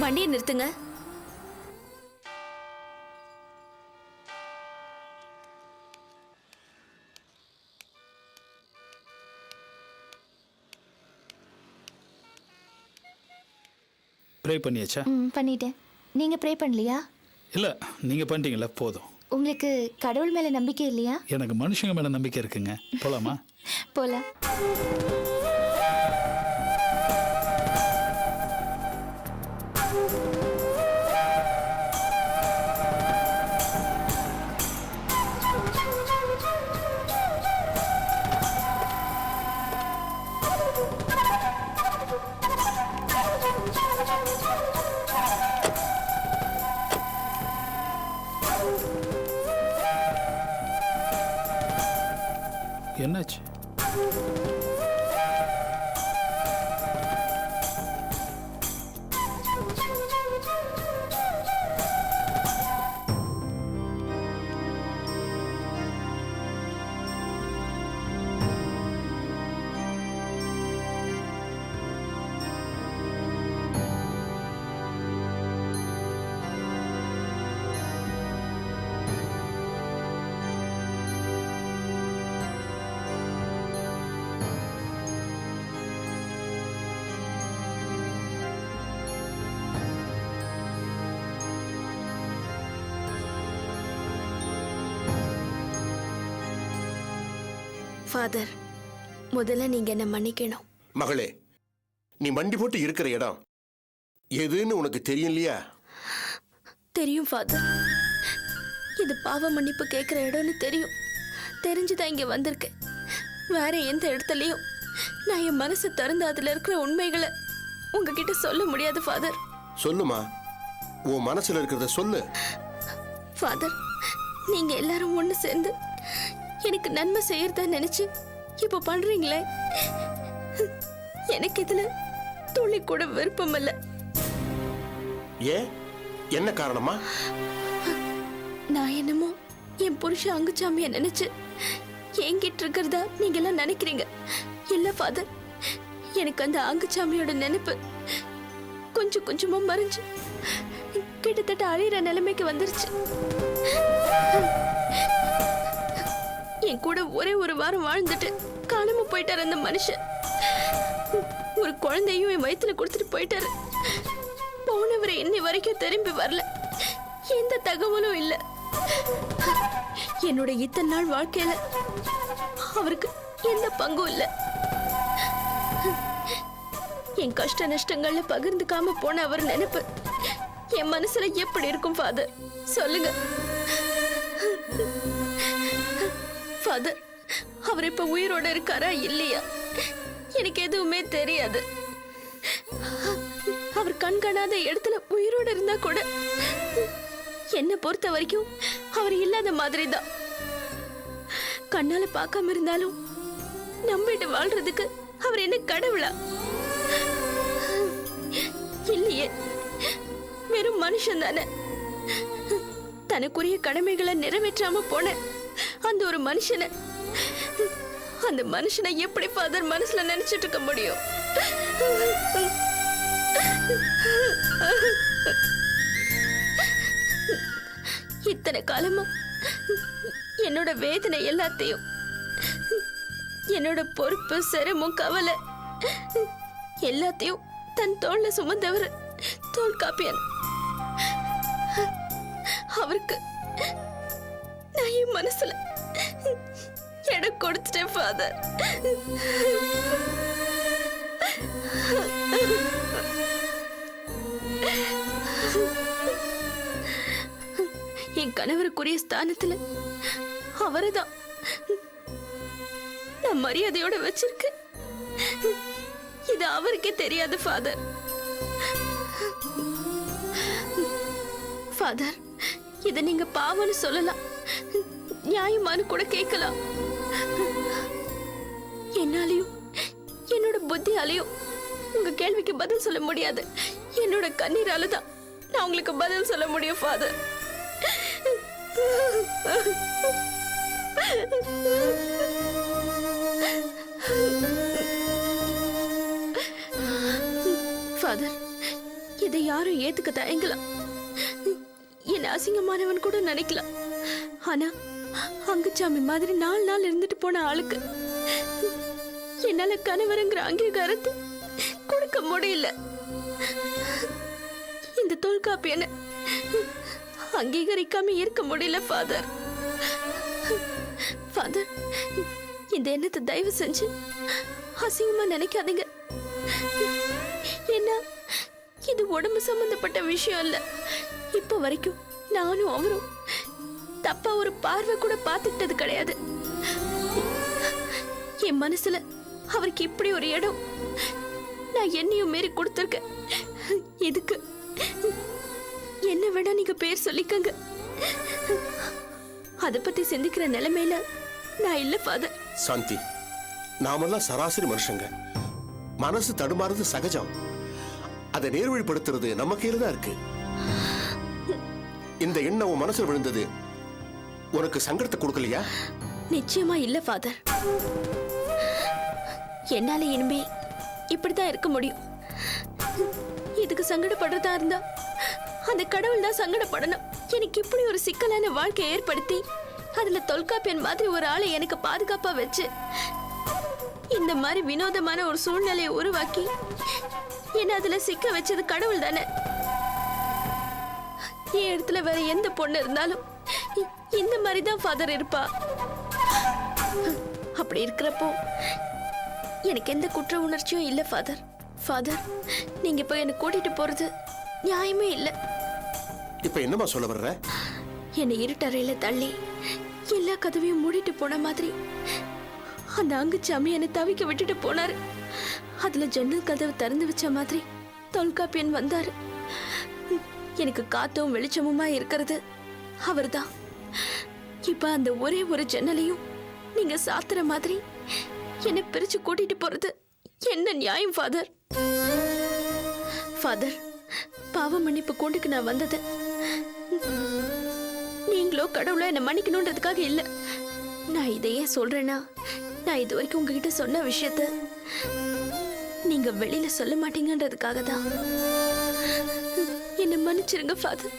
வண்டியை நிறுத்துங்க. ப்ரே பண்ணியாச்சா? பண்ணிட்டேன். நீங்க ப்ரே பண்ணலையா? இல்லை, நீங்கள் பண்ணிட்டீங்களா? போதும். உங்களுக்கு கடவுள் மேல நம்பிக்கை இல்லையா? எனக்கு மனுஷங்க மேலே நம்பிக்கை இருக்குங்க. போலாமா? போலாம். என்னாச்சு? ஃபாதர், முதல்ல நீங்க என்ன மன்னிக்கணும். மகளே, நீ மண்டி போட்டு இருக்கிற இடம் எதுன்னு உனக்கு தெரியும் இல்லையா? தெரியும் ஃபாதர். இது பாவ மன்னிப்பு கேட்குற இடம்னு தெரியும். தெரிஞ்சுதான் இங்க வந்திருக்கேன். வேற எந்த இடத்துலையும் நான் என் மனசை திறந்து அதுல இருக்கிற உண்மைகளை உங்ககிட்ட சொல்ல முடியாது ஃபாதர். சொல்லுமா, உன் மனசுல இருக்கிறத சொல்லு. ஃபாதர், நீங்க எல்லாரும் ஒண்ணு சேர்ந்து எனக்கு நன்மை செய்யறதா நினைச்சு இப்ப பண்றீங்களே, எனக்கு இதுல துளி கூட விருப்பம் இல்ல. ஏன்? என்ன காரணமா? நான் என்னமோ என் புருஷன் அங்குச்சாமிய நினைச்சு என்கிட்ட இருக்கிறதா நீங்க எல்லாம் நினைக்கிறீங்க. இல்ல ஃபாதர், எனக்கு அந்த அங்குச்சாமியோட நினைப்பு கொஞ்சம் கொஞ்சமா மறைஞ்சு கிட்டத்தட்ட அழியிற நிலைமைக்கு வந்துருச்சு. என் கூட ஒரே ஒரு வாரம் வாழ்ந்துட்டு காணாம போயிட்டாரு அந்த மனுஷன். ஒரு குழந்தையும் என் வயித்துல கொடுத்துட்டு போயிட்டாரு. போனவரை இன்னி வரைக்கும் திரும்பி வரல. எந்த தகவலும் இல்ல. என்னோட இத்தனை நாள் வாழ்க்கையில அவருக்கு எந்த பங்கும் இல்ல. என் கஷ்ட நஷ்டங்கள்ல பகிர்ந்துக்காம போன அவர் நினைப்பு என் மனசுல எப்படி இருக்கும் ஃபாதர்? சொல்லுங்க ஃபாதர். அவர் இப்ப உயிரோட இருக்காரா இல்லையா எனக்கு எதுவுமே தெரியாது. அவர் கண்காணாத இடத்துல உயிரோட இருந்தா கூட என்ன பொறுத்த வரைக்கும் அவர் இல்லாத மாதிரி தான். கண்ணால பார்க்காம இருந்தாலும் நம்பிட்டு வாழ்றதுக்கு அவர் என்ன கடவுளா? இல்லையே, வெறும் மனுஷன் தானே. தனக்குரிய கடமைகளை நிறைவேற்றாம போன அந்த ஒரு மனுஷனை, அந்த மனுஷனை எப்படி ஃபாதர் மனசுல நினைச்சிட்டு இருக்க முடியும்? இத்தனை காலமா என்னோட வேதனை எல்லாத்தையும், என்னோட பொறுப்பு, சிரமம், கவலை எல்லாத்தையும் தன் தோல்ல சுமந்தவர் தோல் காப்பியன். அவருக்கு நான் என் மனசுல இடம் கொடுத்துட்டேன் ஃபாதர். என் கணவருக்குரிய ஸ்தானத்துல அவரைதான் நான் மரியாதையோட வச்சிருக்கேன். இது அவருக்கே தெரியாது ஃபாதர். ஃபாதர், இத நீங்க பாவம்னு சொல்லலாம், நியாயமானு கூட கேட்கலாம். என்னாலையும் என்னோட புத்தியாலையும் உங்க கேள்விக்கு பதில் சொல்ல முடியாது. என்னோட கண்ணீரால தான் நான் உங்களுக்கு பதில் சொல்ல முடியும் ஃபாதர். ஃபாதர், இதை யாரும் ஏத்துக்க தயங்கலாம், என்ன அசிங்கமானவன் கூட நினைக்கலாம். ஆனா அங்குச்சாமி மாதிரி 4 நாள் இருந்துட்டு போன ஆளுக்கு என்னால கணவருங்கிற அங்கீகாரத்தை கொடுக்க முடியல. இந்த தொல்காப்பியனை அங்கீகரிக்காம இருக்க முடியல ஃபாதர். ஃபாதர், இந்த எண்ணத்தை தயவு செஞ்சு அசிங்கமா நினைக்காதீங்க. ஏன்னா இது உடம்பு சம்பந்தப்பட்ட விஷயம் இல்ல. இப்ப வரைக்கும் நானும் அவரும் தப்பா ஒரு பார்வை கூட பார்த்துக்கிட்டது கிடையாது. என் மனசுல அவருக்கு இப்படி ஒரு இடம் நான் என்னையும் மீறி கொடுத்துருக்கேன். எதுக்கு என்ன வேணா நீங்க பேர் சொல்லிக்கங்க. அத பத்தி சிந்திக்கிற நிலைமையில நான் இல்ல ஃபாதர். சாந்தி, நாமெல்லாம் சராசரி மனுஷங்க. மனசு தடுமாறுறது சகஜம். அதை நேர்வழிப்படுத்துறது நம்ம கையில தான் இருக்கு. இந்த எண்ணம் உன் மனசுல விழுந்தது உனக்கு சங்கடத்தை கொடுக்கலையா? நிச்சயமா இல்ல ஃபாதர். என்னால இனிமே இப்படிதான் இருக்க முடியும். இதுக்கு சங்கடப்படுறதா இருந்தா அந்த கடவுள் தான் சங்கடப்படணும். எனக்கு இப்படி ஒரு சிக்கலான வாழ்க்கையை ஏற்படுத்தி அதுல தொல்காப்பியன் மாதிரி ஒரு ஆளை எனக்கு பாதுகாப்பா வச்சு இந்த மாதிரி வினோதமான ஒரு சூழ்நிலையை உருவாக்கி என்ன அதுல சிக்க வச்சது கடவுள் தானே. என் இடத்துல வேற எந்த பொண்ணு இருந்தாலும் இந்த மாதிரி தான் ஃபாதர் இருப்பா. அப்படி இருக்கிறப்போ எனக்கு எந்த குற்ற உணர்ச்சியும் இல்ல ஃபாதர். ஃபாதர், நீங்க இப்ப என்ன கூட்டிட்டு போறது நியாயமே இல்ல. இப்ப என்னமா சொல்ல வர்ற? என்னை இருட்டறையில தள்ளி எல்லா கதவையும் மூடிட்டு போன மாதிரி அந்த அங்குச்சாமி என்னை தவிக்க விட்டுட்டு போனாரு. அதுல ஜன்னல் கதவு திறந்து வச்ச மாதிரி தொல்காப்பியன் வந்தாரு. எனக்கு காத்தும் வெளிச்சமுமா இருக்கிறது அவர்தான். இப்ப அந்த ஒரே ஒரு ஜன்னலையும் நீங்க சாத்துற மாதிரி என்னை பிரிச்சு கூட்டிட்டு போறது என்ன நியாயம் ஃபாதர்? ஃபாதர், பாவ மன்னிப்பு கொண்டுக்கு நான் வந்தது நீங்களோ கடவுளோ என்ன மன்னிக்கணும்ன்றதுக்காக இல்ல. நான் இதையே சொல்றேன்னா, நான் இது வரைக்கும் உங்ககிட்ட சொன்ன விஷயத்த நீங்க வெளியில சொல்ல மாட்டீங்கன்றதுக்காக தான். என்ன மன்னிச்சிருங்க ஃபாதர்.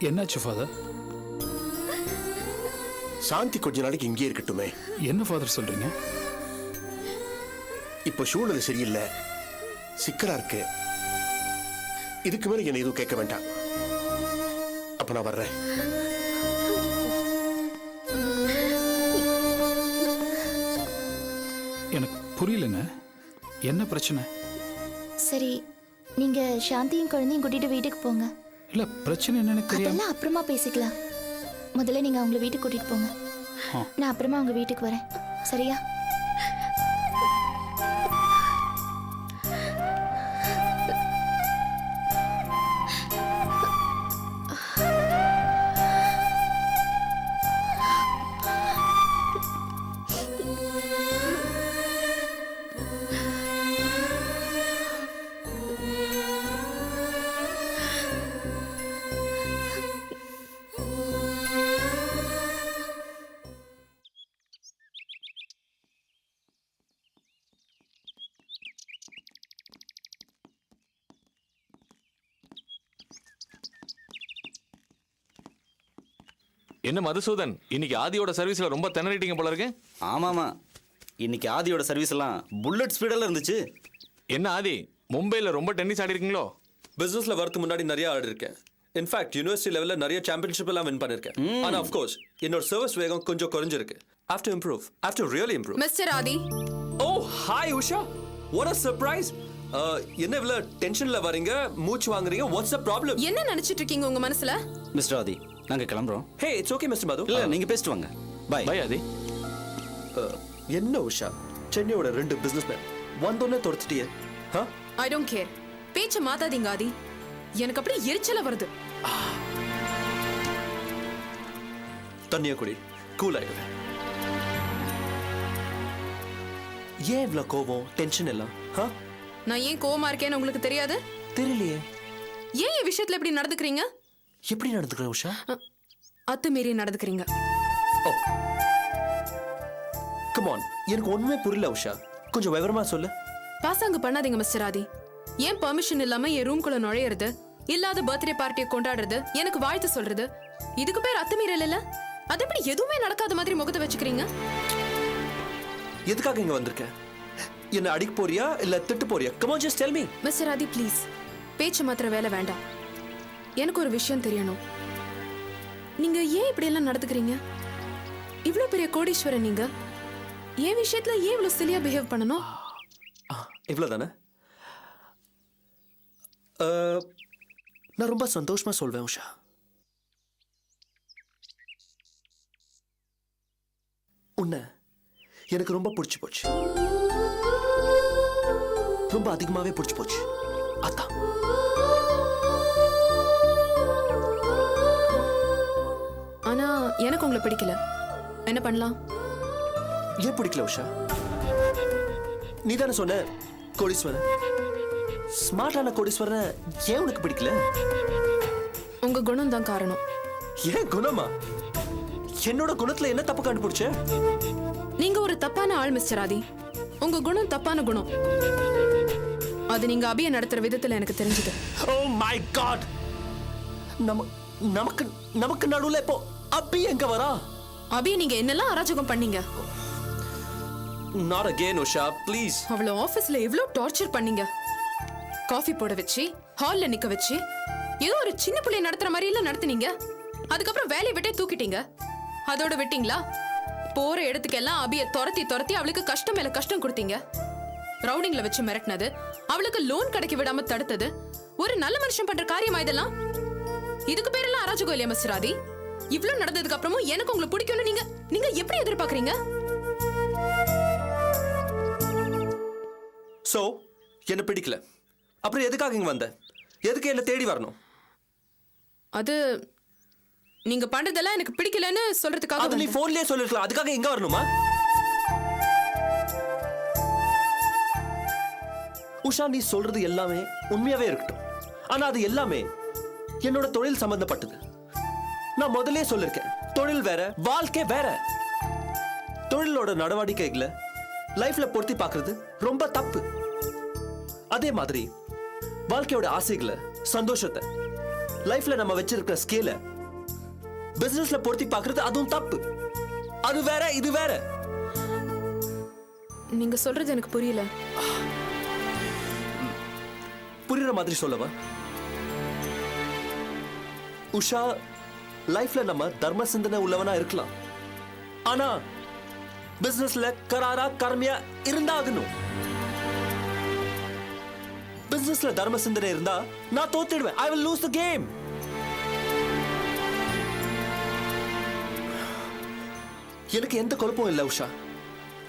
என்னாச்சு ஃபாதர்? சாந்தி கொஞ்ச நாளைக்கு இங்கே இருக்கட்டுமே. என்ன ஃபாதர் சொல்றீங்க? இப்ப சூழ்நிலை சரியில்லை, சிக்கலா இருக்கு. இதுக்கு மேல என்ன எதுவும் கேட்க வேண்டாம். அப்ப நான் வர்றேன். எனக்கு புரியலங்க, என்ன பிரச்சனை? சரி, நீங்க சாந்தியும் குழந்தையும் கூட்டிட்டு வீட்டுக்கு போங்க. இல்ல பிரச்சனை என்னன்னு தெரியாம. அதெல்லாம் அப்புறமா பேசிக்கலாம். முதல்ல நீங்க அவங்கள வீட்டுக்கு கூட்டிட்டு போங்க. நான் அப்புறமா அவங்க வீட்டுக்கு வரேன். சரியா? என்ன மதுசூதன், இன்னைக்கு ஆதியோட சர்வீஸ்ல ரொம்ப திணறிட்டீங்க போல இருக்கு. ஆமாமா, இன்னைக்கு ஆதியோட சர்வீஸ் எல்லாம் புல்லட் ஸ்பீடில் இருந்துச்சு. என்ன ஆதி, மும்பைல ரொம்ப டென்னிஸ் ஆடி இருக்கீங்களோ? பிசினஸ்ல வரதுக்கு முன்னாடி நிறைய ஆடி இருக்கேன். இன்ஃபேக்ட் யூனிவர்சிட்டி லெவல்ல நிறைய சாம்பியன்ஷிப் எல்லாம் வின் பண்ணிருக்கேன். ஆனா ஆஃப் கோர்ஸ் என்னோட சர்வீஸ் வேகம் கொஞ்சம் குறைஞ்சிருக்கு. Have to improve. Have to really improve. Mr. Adi. Oh, hi Usha. What a surprise. என்ன இவ்வளவு டென்ஷன்ல வரீங்க, மூச்சு வாங்குறீங்க? What's the problem? என்ன நினைச்சிட்டு இருக்கீங்க உங்க மனசுல? மிஸ்டர் ஆதி, நாங்க கிளம்புறோம். Hey, it's okay Mr. Madhu. இல்ல, நீங்க பேசிட்டு வாங்க. பை. பை ஆதி. என்ன உஷா, சென்னையோட 2 பிசினஸ்மேன் வந்தோன்னே துரத்துட்டியே. I don't care. பேச்ச மாத்தாதீங்க ஆதி. எனக்கு அப்படியே எரிச்சல வருது. தண்ணிய குடி கூல் ஆயிடுவேன். ஏன் இவ்வளவு கோபம் டென்ஷன் எல்லாம்? நான் ஏன் கோவமா இருக்கேன்னு உங்களுக்கு தெரியாது? தெரியலையே. ஏன் இந்த விஷயத்துல இப்படி நடந்துக்கிறீங்க? எப்படி நடந்துக்கிற உஷா? அத்துமீறி நடந்துக்கிறீங்க. ஓ கம் ஆன், எனக்கு ஒண்ணுமே புரியல உஷா, கொஞ்சம் விவரமா சொல்லு. பாசாங்க பண்ணாதீங்க மிஸ்டர் ஆதி. ஏன் பெர்மிஷன் இல்லாம என் ரூம்குள்ள நுழையிறது, இல்லாத பர்த்டே பார்ட்டியை கொண்டாடுறது, எனக்கு வாழ்த்து சொல்றது, இதுக்கு பேர் அத்துமீறல் இல்ல? அது எப்படி எதுவுமே நடக்காத மாதிரி முகத்தை வச்சுக்கிறீங்க? எதுக்காக இங்க வந்திருக்க? என்ன அடிக்க போறியா இல்ல திட்டு போறியா? Come on, just tell me. Mister Aadhi please, பேச்சு மாத்திர வேலை வேண்டாம். எனக்கு ஒரு விஷயம் தெரியணும். நீங்க ஏன் இப்படி எல்லாம் நடந்துக்கிறீங்க? இவ்ளோ பெரிய கோடீஸ்வரன் நீங்க, ஏன் விஷயத்துல ஏன் இவ்ளோ சிலியா பிஹேவ் பண்ணணும்? இவ்வளவுதானே? நான் ரொம்ப சந்தோஷமா சொல்வேன் உஷா. உன்னை எனக்கு ரொம்ப பிடிச்சு போச்சு, ரொம்ப அதிகமாவே பிடிச்சு போச்சு. அதான் ஆனா எனக்கு உங்களை பிடிக்கல. என்ன பண்ணலாம்? ஏன் பிடிக்கல உஷா? நீ தானே சொன்ன கோடீஸ்வரன், ஸ்மார்ட்டான கோடீஸ்வரன் ஏன் உனக்கு பிடிக்கல? உங்க குணம் தான் காரணம். ஏன் குணமா? என்னோட குணத்துல என்ன தப்பு கண்டுபிடிச்ச? நீங்க ஒரு தப்பான ஆள் மிஸ்டர் ஆதி. உங்க குணம் தப்பான குணம். அது நீங்க அபிய நடத்துற விதத்துல எனக்கு தெரிஞ்சது. ஓ மை காட், நமக்கு நமக்கு நடுவுல இப்போ அபி எங்க வரா? அபிய நீங்க என்னெல்லாம் அராஜகம் பண்ணீங்க? Not again Usha, please. அவளை ஆபீஸ்ல எவ்வளவு டார்ச்சர் பண்ணீங்க. காஃபி போட வச்சு, ஹால்ல நிக்க வச்சு, ஏதோ ஒரு சின்ன பிள்ளைய நடத்துற மாதிரி எல்லாம் நடத்துனீங்க. அதுக்கப்புறம் வேலையை விட்டே தூக்கிட்டீங்க. அதோட விட்டீங்களா? போற இடத்துக்கெல்லாம் அபிய துரத்தி அவளுக்கு கஷ்டம் மேல கஷ்டம் கொடுத்தீங்க. ரவுடிங்ல வச்சு மிரட்டினது, அவளுக்கு லோன் கிடைக்க விடாம தடுத்தது, ஒரு நல்ல மனுஷன் பண்ற காரியமா இதெல்லாம்? இதுக்கு பேரெல்லாம் அராஜகம் இல்லையா மிஸ்டர் ஆதி? இவ்வளவு நடந்ததுக்கு அப்புறமும் எனக்கு உங்களை பிடிக்கும்னு நீங்க எப்படி எதிர்பார்க்கறீங்க? சோ என்ன பிடிக்கல, அப்புறம் எதுக்காக இங்க வந்த? எதுக்கு என்ன தேடி வரணும்? அது நீங்க பண்றதெல்லாம் எனக்கு பிடிக்கலன்னு சொல்றதுக்காக. அது நீ போன்லயே சொல்லிருக்கலாம், அதுக்காக எங்க வரணுமா? உஷா, நீ சொல்றது எல்லாமே உண்மையாவே இருக்கட்டும், ஆனா அது எல்லாமே என்னோட தொழில் சம்பந்தப்பட்டது. நான் முதல்லயே சொல்லிருக்கேன், தொழில் வேற வாழ்க்கை வேற. தொழிலோட நடவடிக்கைகளை லைஃப்ல பொருத்தி பார்க்கிறது ரொம்ப தப்பு. அதே மாதிரி வாழ்க்கையோட ஆசைகளை, சந்தோஷத்தை, லைஃப்ல நம்ம வச்சிருக்கிற ஸ்கேல பிசினஸ்ல பொருத்தி பார்க்கிறது அதுவும் தப்பு. அது வேற இது வேற. நீங்க சொல்றது எனக்கு புரியல. புரியுற மாதிரி சொல்லவா? உஷா, லைஃப்ல நம்ம தர்ம சிந்தனை உள்ளவனா இருக்கலாம், ஆனா பிசினஸ்ல கராரா கர்மையா இருந்தாகணும். பிசினஸ்ல தர்ம சிந்தனை இருந்தா நான் தோத்துடுவேன். I will lose the game. எனக்கு எந்த குழப்பம் இல்ல உஷா,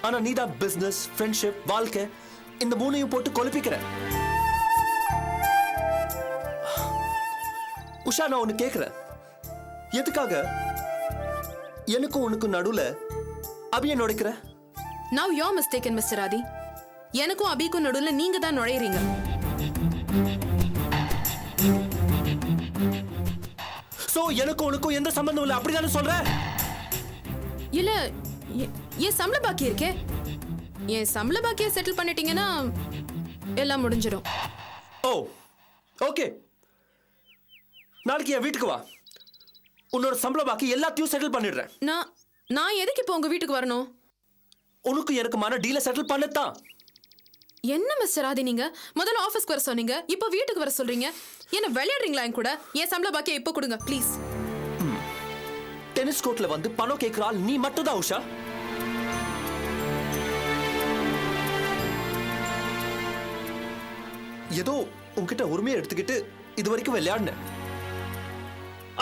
ஆனா நீ தான் பிசினஸ், ஃப்ரெண்ட்ஷிப், வாழ்க்கை இந்த மூணையும் போட்டு குழப்பிக்கிற. உஷா, நான் ஒன்னு கேக்குறேன், எதுக்காக எனக்கும் உனக்கு நடுவுல அபிய நுழைக்கிற? Now you're mistaken மிஸ்டர் ஆதி. எனக்கும் அபிக்கும் நடுவுல நீங்க தான் நுழையறீங்க. சோ எனக்கும் உனக்கும் எந்த சம்பந்தம் இல்ல, அப்படிதானே சொல்ற? இல்ல, என் சம்பள பாக்கி இருக்கே. என் சம்பள பாக்கியை செட்டில் பண்ணிட்டீங்கன்னா எல்லாம் முடிஞ்சிடும். ஓ ஓகே, நாளைக்கு என் வீட்டுக்கு வா, உன்னோட சம்பள பாக்கி எல்லாத்தையும் செட்டில் பண்ணிடுறேன். நான் எதுக்கு இப்போ உங்க வீட்டுக்கு வரணும்? உனக்கு எனக்கு மான டீல செட்டில் பண்ணத்தான். என்ன மிஸ்டர் ஆதி, நீங்க முதல்ல ஆபீஸ்க்கு வர சொன்னீங்க, இப்போ வீட்டுக்கு வர சொல்றீங்க. என்ன விளையாடுறீங்களா என் கூட? என் சம்பள பாக்கியை இப்போ கொடுங்க ப்ளீஸ். டென்னிஸ் கோர்ட்ல வந்து பணம் கேட்கிற ஆள் நீ மட்டும் தான் உஷா. ஏதோ உன்கிட்ட உரிமையை எடுத்துக்கிட்டு இது வரைக்கும் விளையாடின,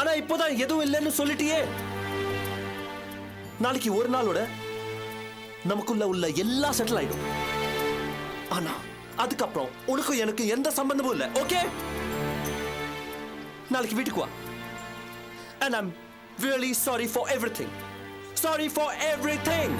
ஆனா இப்போதான் எதுவும் இல்லைன்னு சொல்லிட்டியே. நாளைக்கு ஒரு நாளோட நமக்குள்ள உள்ள எல்லா செட்டில் ஆயிடும். ஆனா அதுக்கப்புறம் உனக்கும் எனக்கு எந்த சம்பந்தமும் இல்லை. ஓகே, நாளைக்கு வீட்டுக்கு வா. And I'm really sorry for everything. Sorry for everything.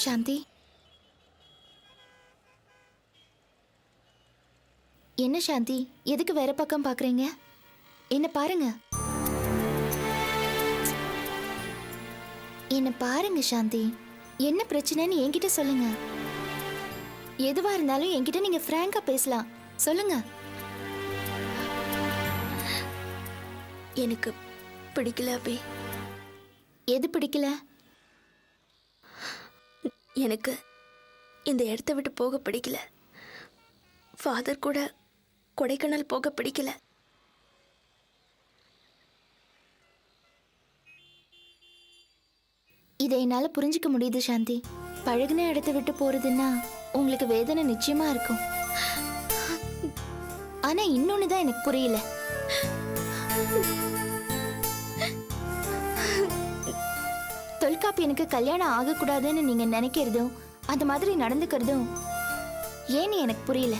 சாந்தி, என்ன சாந்தி, எதுக்கு வேற பக்கம் பாக்குறீங்க? என்ன பாருங்க, என்ன பாருங்க சாந்தி. என்ன பிரச்சனைன்னு என்கிட்ட சொல்லுங்க. எதுவா இருந்தாலும் என்கிட்ட நீங்க பிராங்கா பேசலாம். சொல்லுங்க. எனக்கு பிடிக்கல அபி. எது பிடிக்கல? எனக்கு இந்த இடத்த விட்டு போக பிடிக்கல. ஃபாதர் கூட கொடைக்கானல் போக பிடிக்கல. இதை என்னால புரிஞ்சுக்க முடியுது சாந்தி. பழகுன இடத்த விட்டு போறதுன்னா உங்களுக்கு வேதனை நிச்சயமா இருக்கும். ஆனா இன்னொன்னுதான் எனக்கு புரியல. தொல்காப்பி எனக்கு கல்யாணம் ஆகக்கூடாதுன்னு நீங்க நினைக்கிறதும் அந்த மாதிரி நடந்துக்கிறதும் ஏன்னு எனக்கு புரியல.